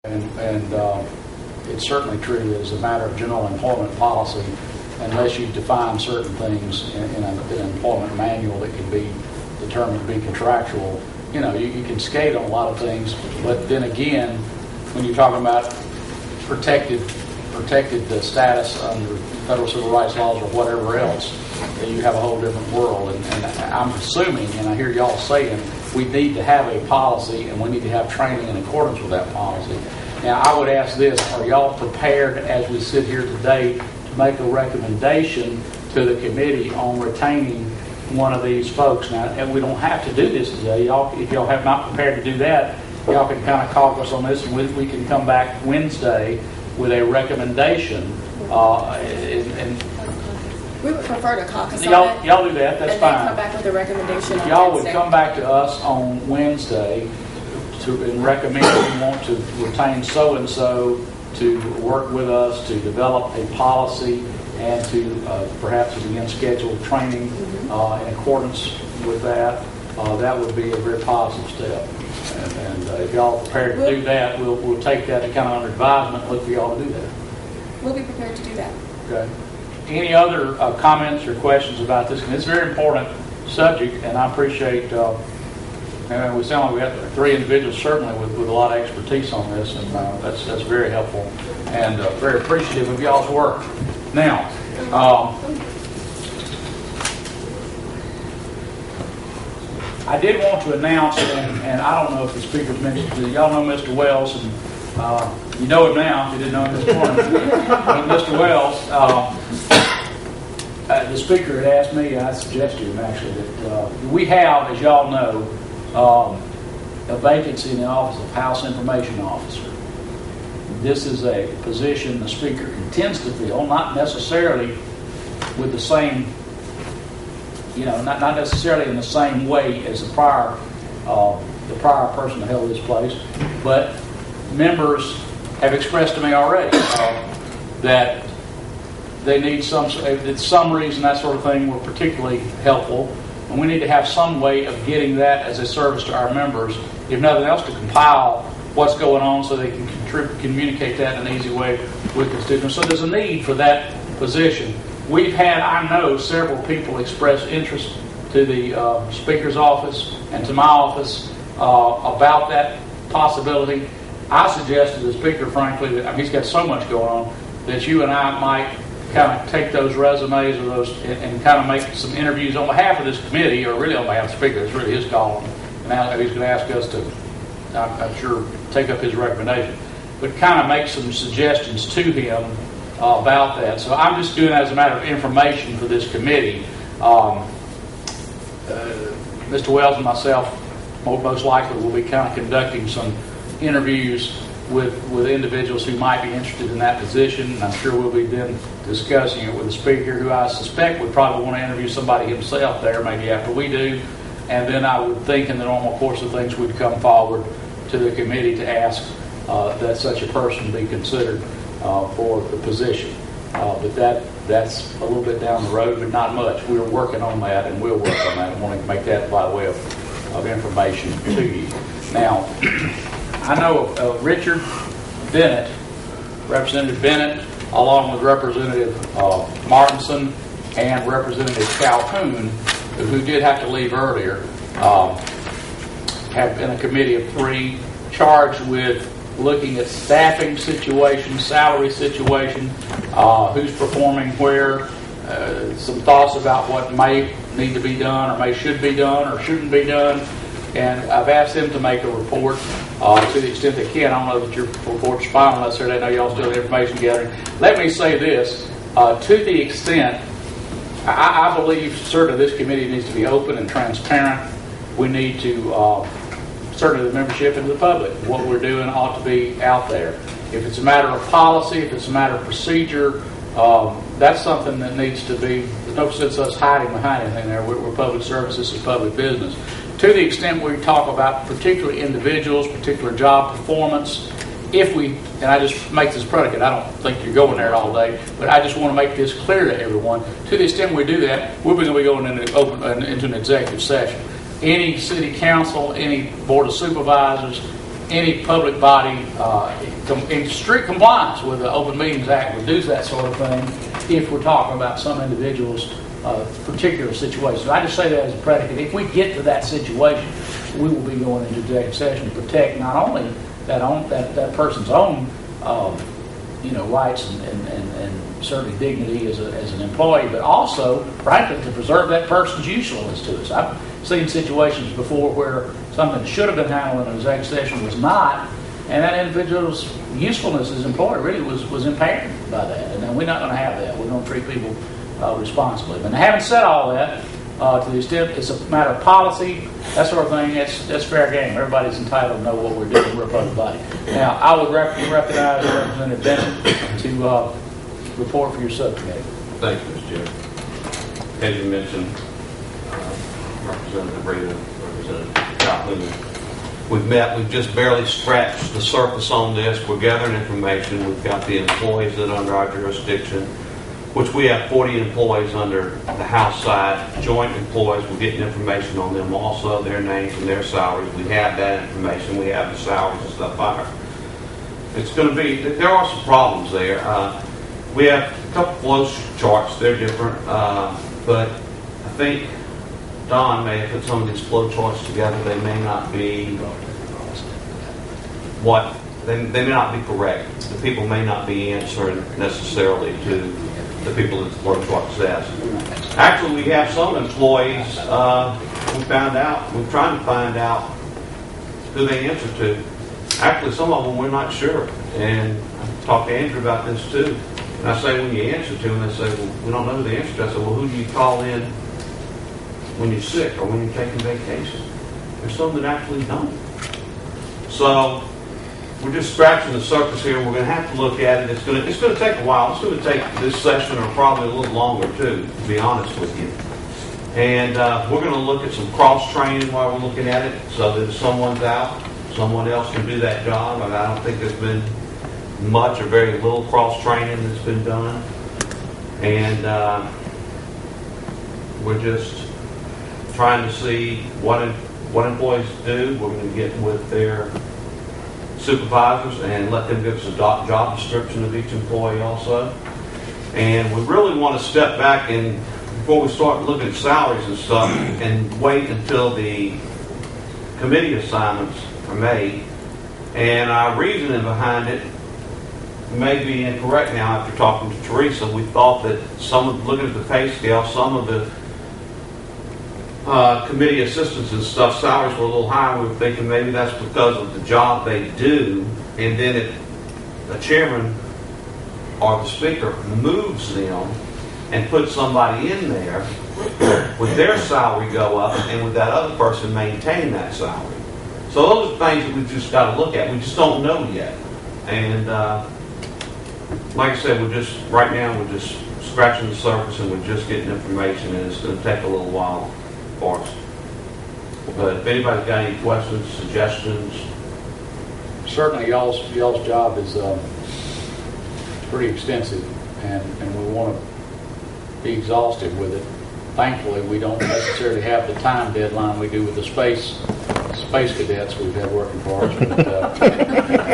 And it's certainly true as a matter of general employment policy, unless you define certain things in an employment manual that can be determined to be contractual. You know, you can skate on a lot of things, but then again, when you're talking about protected status under federal civil rights laws or whatever else, then you have a whole different world. And I'm assuming, and I hear y'all saying, we need to have a policy and we need to have training in accordance with that policy. Now, I would ask this: are y'all prepared, as we sit here today, to make a recommendation to the committee on retaining one of these folks? Now, and we don't have to do this today. If y'all have not prepared to do that, y'all can kind of caucus on this, and we can come back Wednesday with a recommendation. And we would prefer to caucus y'all, on it. Y'all do that. That's and fine. And come back with a recommendation. If y'all Wednesday would come back to us on Wednesday and recommend we want to retain so and so to work with us to develop a policy and to perhaps begin scheduled training in accordance with that, that would be a very positive step. And if y'all are prepared to do that, we'll take that to kind of under advisement and look for y'all to do that. We'll be prepared to do that. Okay. Any other comments or questions about this? And it's a very important subject, and I appreciate, and we sound like we have three individuals certainly with a lot of expertise on this, and that's very helpful and very appreciative of y'all's work. Now, I did want to announce, and I don't know if the speakers mentioned, y'all know Mr. Wells, and you know him now if you didn't know him this morning. But Mr. Wells, the speaker had asked me, and I suggested him actually, that we have, as y'all know, a vacancy in the office of House Information Officer. This is a position the speaker intends to fill, not necessarily with the same, not necessarily in the same way as the prior person who held this place, but members have expressed to me already that they need some reason, that sort of thing, were particularly helpful. And we need to have some way of getting that as a service to our members, if nothing else, to compile what's going on so they can communicate that in an easy way with constituents. So there's a need for that position. We've had, I know, several people express interest to the Speaker's office and to my office about that possibility. I suggested to the Speaker, frankly, that he's got so much going on that you and I might kind of take those resumes or those and kind of make some interviews on behalf of this committee, or really on behalf of the Speaker. It's really his call. And now he's going to ask us to, I'm sure, take up his recommendation, but kind of make some suggestions to him about that. So I'm just doing that as a matter of information for this committee. Mr. Wells and myself most likely will be kind of conducting some interviews with individuals who might be interested in that position. And I'm sure we'll be then discussing it with the Speaker, who I suspect would probably want to interview somebody himself there, maybe after we do. And then I would think in the normal course of things we'd come forward to the committee to ask that such a person be considered for the position. But that's a little bit down the road, but not much. We're working on that, and we'll work on that. I want to make that by way of information to you. Now, I know Richard Bennett, Representative Bennett, along with Representative Martinson and Representative Calhoun, who did have to leave earlier, have been a committee of three charged with looking at staffing situation, salary situation, who's performing where, some thoughts about what may need to be done or should be done or shouldn't be done. And I've asked them to make a report to the extent they can. I don't know that your report's final necessarily. I know y'all still have information gathering. Let me say this. To the extent, I believe certainly this committee needs to be open and transparent. We need to, certainly the membership and the public, what we're doing ought to be out there. If it's a matter of policy, if it's a matter of procedure, that's something that needs to be, there's no sense us hiding behind anything there. We're public service, this is public business. To the extent we talk about particular individuals, particular job performance, and I just make this predicate, I don't think you're going there all day, but I just want to make this clear to everyone. To the extent we do that, we're going to be going into an executive session. Any city council, any board of supervisors, any public body in strict compliance with the Open Meetings Act would do that sort of thing if we're talking about some individual's particular situation. So I just say that as a predicate. If we get to that situation, we will be going into executive session to protect not only that person's own rights and certainly dignity as an employee, but also, frankly, to preserve that person's usefulness to us. I've seen situations before where something that should have been handled in an executive session was not, and that individual's usefulness as an employee really was impaired by that. And we're not going to have that. We're going to treat people responsibly. But having said all that, to the extent it's a matter of policy, that sort of thing, that's fair game. Everybody's entitled to know what we're doing. We're a public body. Now, I would recognize Representative Bennett to report for your subcommittee. Thank you, Mr. Chair. As you mentioned, Representative Rita, Representative Calhoun, we've just barely scratched the surface on this. We're gathering information. We've got the employees that are under our jurisdiction, which we have 40 employees under the House side, joint employees. We're getting information on them also, their names and their salaries. We have that information. We have the salaries and stuff out. It's going to be, there are some problems there. We have a couple flow charts. They're different, but I think Don may have put some of these flow charts together. They may not be they may not be correct. The people may not be answering necessarily to the people that the flow chart says. Actually, we have some employees, we're trying to find out who they answer to. Actually, some of them we're not sure. And I talked to Andrew about this too. And I say, when you answer to them, they say, well, we don't know who the answer to. I said, well, who do you call in when you're sick or when you're taking vacation? There's some that actually don't. So we're just scratching the surface here. We're going to have to look at it. It's going to take a while. It's going to take this session or probably a little longer too, to be honest with you. And we're going to look at some cross-training while we're looking at it, so that if someone's out, someone else can do that job. I don't think there's been much or very little cross-training that's been done. And we're just trying to see what employees do. We're going to get with their supervisors and let them give us a job description of each employee also. And we really want to step back and before we start looking at salaries and stuff and wait until the committee assignments are made. And our reasoning behind it may be incorrect now after talking to Teresa. We thought that looking at the pay scale, some of the committee assistants and stuff, salaries were a little higher. We were thinking maybe that's because of the job they do, and then the chairman or the speaker moves them and puts somebody in there with their salary go up and with that other person maintain that salary. So those are things that we've just got to look at. We just don't know yet. And like I said, right now we're just scratching the surface and we're just getting information, and it's going to take a little while for us. But if anybody's got any questions, suggestions. Certainly y'all's job is pretty extensive, and we want to be exhaustive with it. Thankfully, we don't necessarily have the time deadline we do with the space cadets we've had working for us.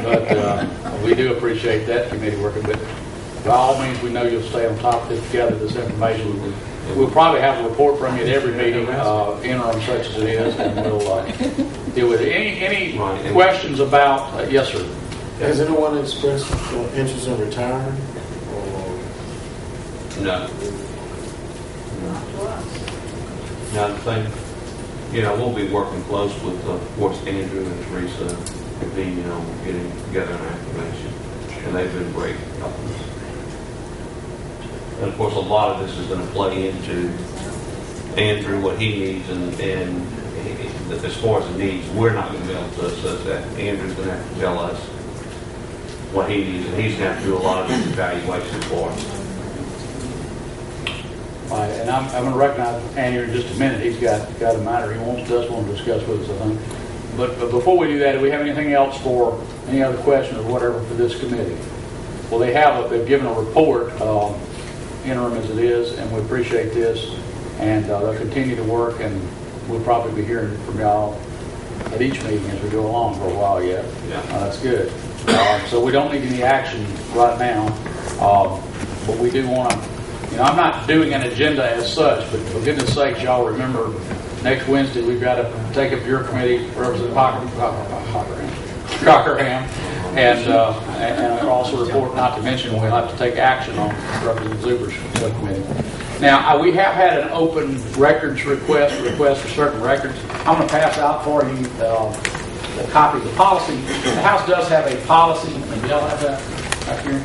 But we do appreciate that committee working. But by all means, we know you'll stay on top of this, gather this information. We'll probably have a report from you at every meeting, interim such as it is, and we'll deal with it. Any questions about? Yes, sir. Has anyone expressed interest in retiring? No. No, I think, we'll be working close with, of course, Andrew and Teresa convening on getting together an information. And they've been great helping us. And of course, a lot of this is going to play into Andrew, what he needs, and as far as the needs, we're not going to be able to assess that. Andrew's going to have to tell us what he needs, and he's going to have to do a lot of this evaluation for us. Right, and I'm going to recognize Andrew in just a minute. He's got a matter he wants to discuss with us, I think. But before we do that, do we have anything else for any other questions or whatever for this committee? Well, they've given a report, interim as it is, and we appreciate this. And they'll continue to work, and we'll probably be hearing from y'all at each meeting as we go along for a while yet. Yeah. That's good. So we don't need any action right now, but we do want to, I'm not doing an agenda as such, but for goodness sakes, y'all remember next Wednesday we've got to take up your committee, Representative Cockerham, and also report, not to mention we'll have to take action on Representative Zuber's subcommittee. Now, we have had an open records request for certain records. I'm going to pass out for you a copy of the policy. The House does have a policy. Maybe y'all have that back here.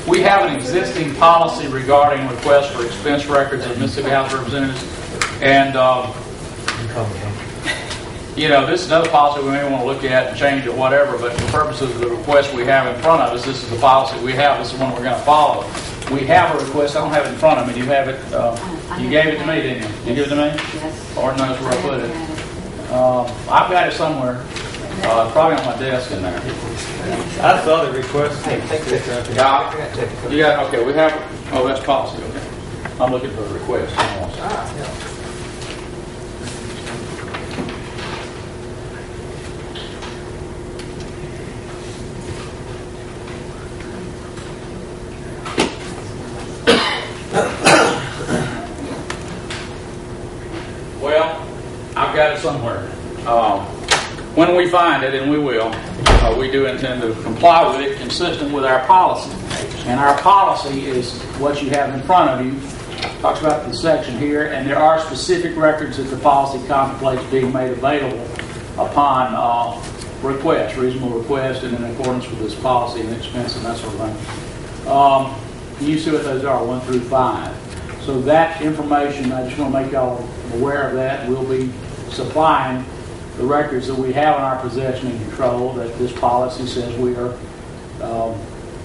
We have an existing policy regarding requests for expense records of Mississippi House of Representatives, and this is another policy we may want to look at and change or whatever, but for purposes of the request we have in front of us, this is the policy we have. This is the one we're going to follow. We have a request. I don't have it in front of me. You have it. You gave it to me, didn't you? You give it to me? Yes. Lord knows where I put it. I've got it somewhere. Probably on my desk in there. I saw the request. Yeah. You got, okay, we have, oh, that's policy, okay. I'm looking for a request. Well, I've got it somewhere. When we find it, and we will, we do intend to comply with it consistent with our policy. And our policy is what you have in front of you. Talks about the section here, and there are specific records that the policy contemplates being made available upon request, reasonable request, and in accordance with this policy and expense and that sort of thing. You see what those are, 1 through 5. So that information, I just want to make y'all aware of that. We'll be supplying the records that we have in our possession and control that this policy says we are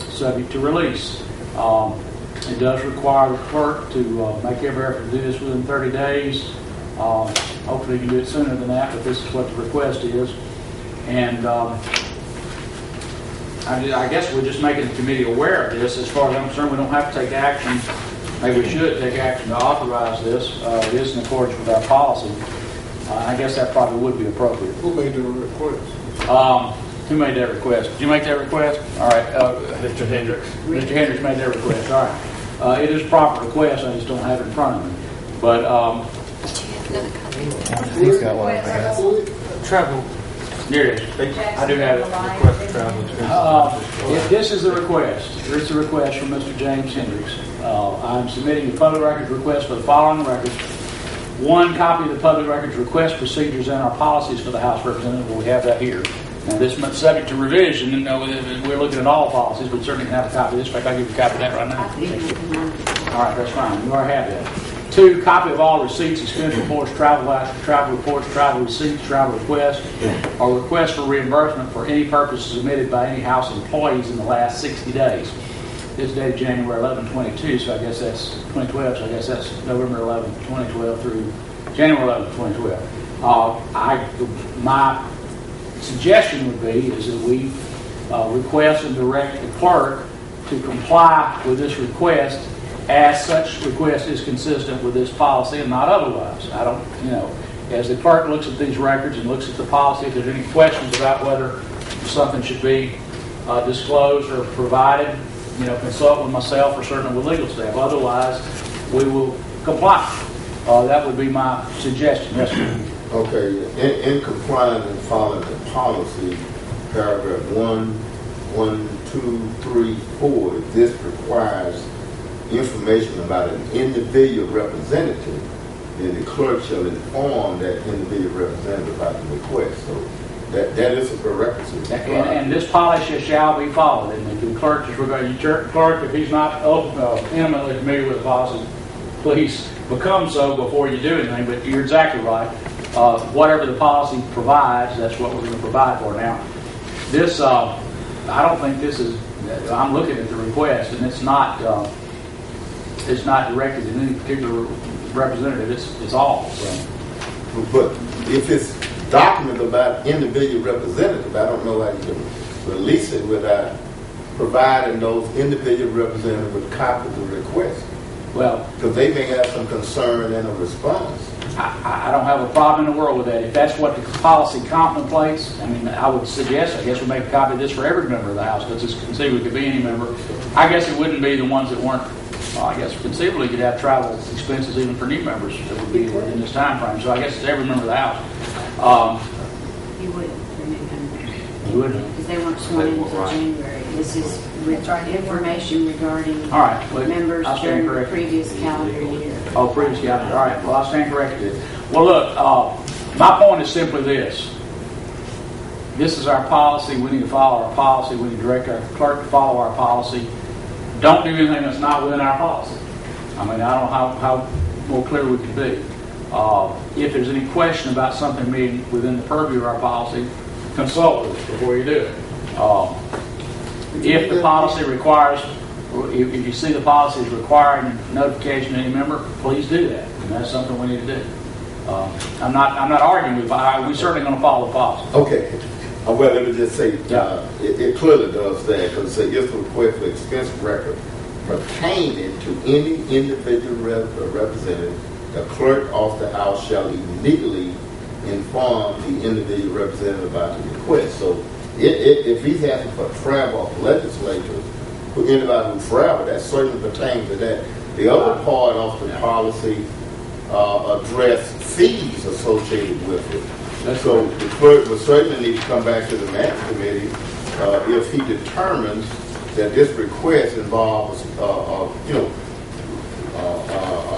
subject to release. It does require the clerk to make every effort to do this within 30 days. Hopefully you can do it sooner than that, but this is what the request is. And I guess we're just making the committee aware of this. As far as I'm concerned, we don't have to take action. Maybe we should take action to authorize this. It is in accordance with our policy. I guess that probably would be appropriate. Who made the request? Who made that request? Did you make that request? All right. Mr. Hendricks. Mr. Hendricks made that request. All right. It is a proper request. I just don't have it in front of me. But He's got one, I guess. Travel. here it is. I do have it. Request travel. If this is the request, this is a request from Mr. James Hendricks. I'm submitting the public records request for the following records. 1 copy of the public records request procedures and our policies for the House of Representatives. We have that here. Now, this is subject to revision. And we're looking at all policies, but certainly can have a copy of this. In fact, I'll give you a copy of that right now. All right, that's fine. You already have that. 2, copy of all receipts, expense reports, travel reports, travel receipts, travel requests, or requests for reimbursement for any purpose submitted by any House employees in the last 60 days. This dated January 11, 22, so I guess that's 2012, so I guess that's November 11, 2012 through January 11, 2012. My suggestion would be is that we request and direct the clerk to comply with this request as such request is consistent with this policy and not otherwise. I don't, as the clerk looks at these records and looks at the policy, if there's any questions about whether something should be disclosed or provided, consult with myself or certainly with legal staff. Otherwise, we will comply. That would be my suggestion. Yes, sir. Okay, in compliance and following the policy, paragraph 1, 2, 3, 4, if this requires information about an individual representative, then the clerk shall inform that individual representative about the request. So that is a prerequisite. And this policy shall be followed. And the clerk is regarding clerk, if he's not intimately familiar with the policy, please become so before you do anything. But you're exactly right. Whatever the policy provides, that's what we're going to provide for. Now, this, I don't think this is. I'm looking at the request, and it's not directed to any particular representative. It's all. So. But if it's document about individual representative, I don't know how you can release it without providing those individual representatives with copies of the request. Well, because they may have some concern and a response. I don't have a problem in the world with that. If that's what the policy contemplates, I mean, I would suggest, I guess we make a copy of this for every member of the House, because it's conceivably could be any member. I guess it wouldn't be the ones that weren't, well, I guess conceivably could have travel expenses even for new members that would be within this time frame. So I guess it's every member of the House. You wouldn't for new members, You wouldn't? because they weren't sworn in until January. This is information regarding All right. Well, members I'll stand during the corrected. previous calendar year. Oh, previous calendar. All right. Well, I stand corrected. Well, look, my point is simply this. This is our policy. We need to follow our policy. We need to direct our clerk to follow our policy. Don't do anything that's not within our policy. I mean, I don't know how more clear we can be. If there's any question about something being within the purview of our policy, consult with us before you do it. If the policy requires, if you see the policy is requiring notification to any member, please do that. And that's something we need to do. I'm not arguing with you. We're certainly going to follow the policy. Okay. Well, let me just say, it clearly does that, because it says if the request for expense record pertaining to any individual representative, the clerk of the House shall immediately inform the individual representative about the request. So if he's asking for travel of legislators, for anybody who travel, that certainly pertains to that. The other part of the policy address fees associated with it. So the clerk will certainly need to come back to the Management Committee if he determines that this request involves, a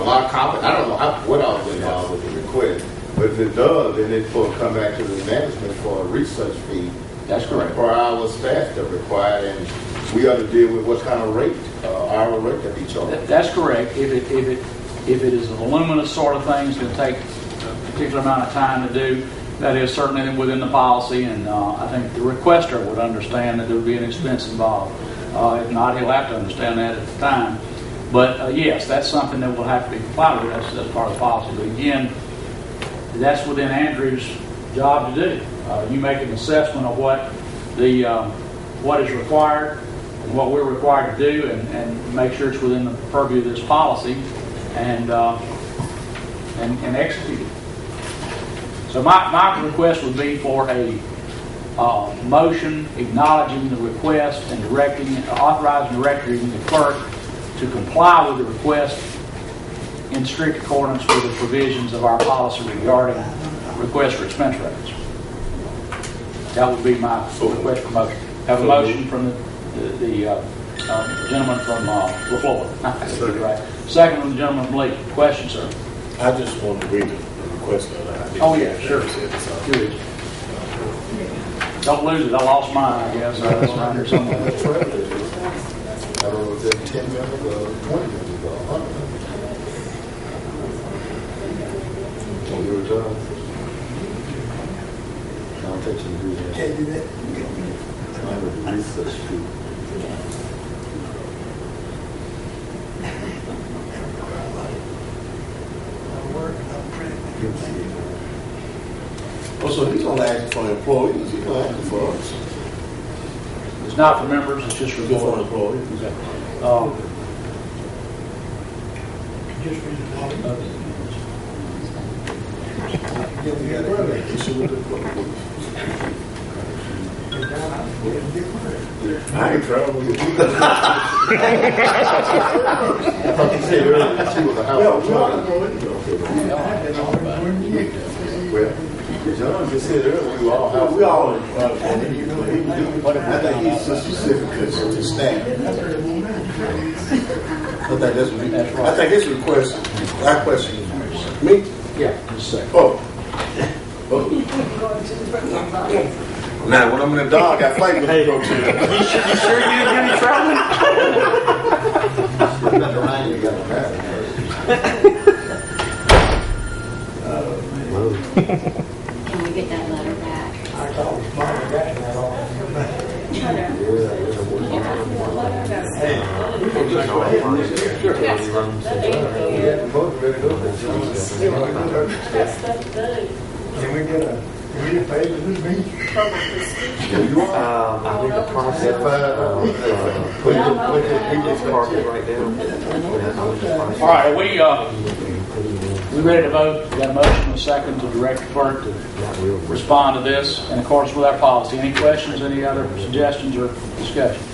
lot of company. I don't know what else is involved with the request, but if it does, then it's going to come back to the management for a research fee. That's correct. Per hour staff that required, and we ought to deal with what kind of rate, hour rate that be charged. That's correct. If it is a voluminous sort of thing, it's going to take a particular amount of time to do. That is certainly within the policy, and I think the requester would understand that there would be an expense involved. If not, he'll have to understand that at the time. But yes, that's something that will have to be complied with. That's part of the policy. But again, that's within Andrew's job to do. You make an assessment of what is required and what we're required to do, and make sure it's within the purview of this policy, and execute it. So my request would be for a motion acknowledging the request and authorizing and directing the clerk to comply with the request in strict accordance with the provisions of our policy regarding requests for expense records. That would be my request for motion. Have a motion from the gentleman from LaFleur. Right. Second from the gentleman from Lee. Question, sir? I just want to read the request that I did. Oh, yeah, sure. Good. Don't lose it. I lost mine, I guess. It's around here somewhere. I don't know if it's 10 members or 20 members or 100 members. Well, you're done. I'll take you to do that. Can't do that. I have a research fee. Oh, so he's gonna ask for employees, he's gonna ask for us. It's not for members, it's just for Just for board. employees. Okay. I ain't traveling with you. I thought you said earlier that she was a house. Well, John just said earlier we all have. We all. I think he's just specific to his staff. I think his request. Our question is me. Yeah, just a second. Oh. Now, when I'm in the dog, I fight with the coach. You sure you didn't do any traveling? Can we get that letter back? I called his mom and dad and all Can we get a favor with me? I think the process put this carpet right down. All right, We ready to vote? Got a motion and a second to direct the clerk to respond to this in accordance with our policy. Any questions, any other suggestions or discussion?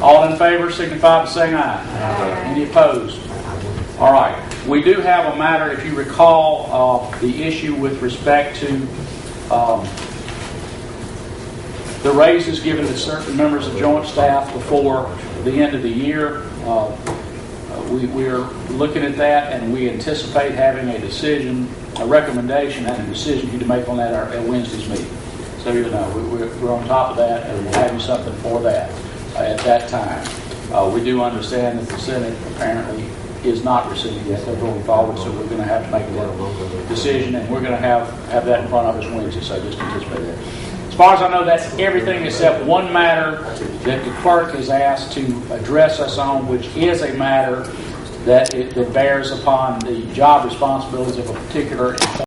All in favor signify by saying aye. Any opposed? All right. We do have a matter, if you recall, the issue with respect to the raises given to certain members of joint staff before the end of the year. We are looking at that, and we anticipate having a decision, a recommendation, and a decision to make on that at Wednesday's meeting. So you know, we're on top of that, and we'll have you something for that at that time. We do understand that the Senate apparently is not rescinding yet. They're going forward, so we're going to have to make that decision, and we're going to have that in front of us Wednesday, so just anticipate that. As far as I know, that's everything except one matter that the clerk has asked to address us on, which is a matter that bears upon the job responsibilities of a particular